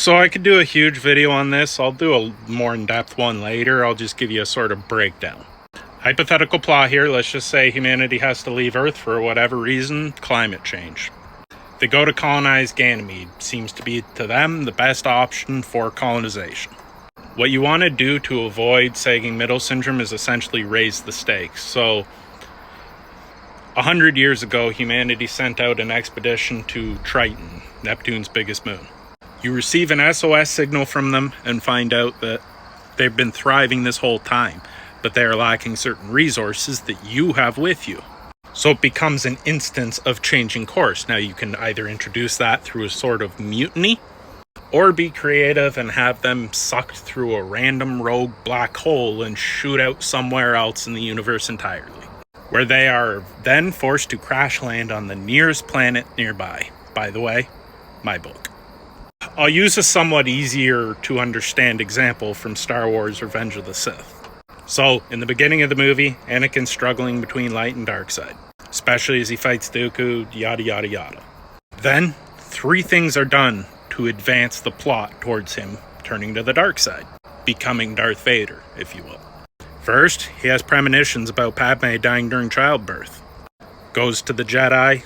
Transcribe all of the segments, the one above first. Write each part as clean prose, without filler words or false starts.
So I could do a huge video on this. I'll do a more in-depth one later. I'll just give you a sort of breakdown. Hypothetical plot here. Let's just say humanity has to leave Earth for whatever reason, climate change. They go to colonize Ganymede. Seems to be, to them, the best option for colonization. What you want to do to avoid sagging middle syndrome is essentially raise the stakes. So, 100 years ago, humanity sent out an expedition to Triton, Neptune's biggest moon. You receive an SOS signal from them and find out that they've been thriving this whole time, but they are lacking certain resources that you have with you. So it becomes an instance of changing course. Now you can either introduce that through a sort of mutiny, or be creative and have them sucked through a random rogue black hole and shoot out somewhere else in the universe entirely, where they are then forced to crash land on the nearest planet nearby. By the way, my book. I'll use a somewhat easier to understand example from Star Wars Revenge of the Sith. So, in the beginning of the movie, Anakin's struggling between light and dark side, especially as he fights Dooku, yada yada yada. Then, 3 things are done to advance the plot towards him turning to the dark side, becoming Darth Vader, if you will. First, he has premonitions about Padme dying during childbirth. Goes to the Jedi,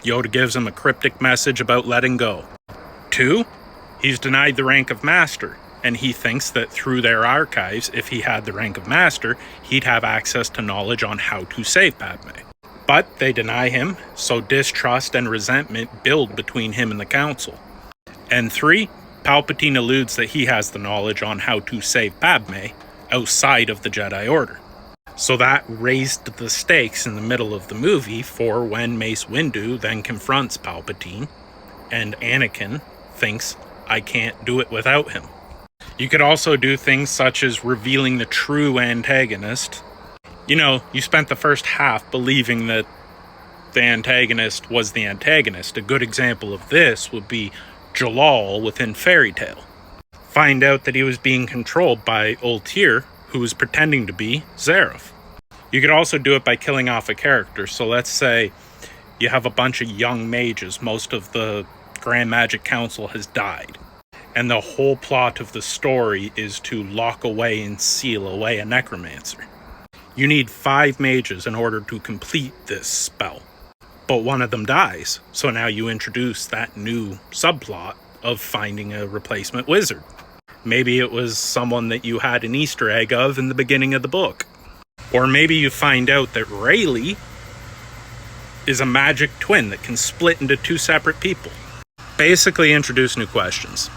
Yoda gives him a cryptic message about letting go. 2, he's denied the rank of Master, and he thinks that through their archives, if he had the rank of Master, he'd have access to knowledge on how to save Padme. But they deny him, so distrust and resentment build between him and the Council. And 3, Palpatine alludes that he has the knowledge on how to save Padme outside of the Jedi Order. So that raised the stakes in the middle of the movie for when Mace Windu then confronts Palpatine, and Anakin thinks, I can't do it without him. You could also do things such as revealing the true antagonist. You know, you spent the first half believing that the antagonist was the antagonist. A good example of this would be Jalal within Fairy Tail. Find out that he was being controlled by Ultir, who was pretending to be Zareth. You could also do it by killing off a character. So let's say you have a bunch of young mages. Most of the Grand Magic Council has died. And the whole plot of the story is to lock away and seal away a necromancer. You need 5 mages in order to complete this spell. But one of them dies. So now you introduce that new subplot of finding a replacement wizard. Maybe it was someone that you had an Easter egg of in the beginning of the book. Or maybe you find out that Rayleigh is a magic twin that can split into 2 separate people. Basically introduce new questions.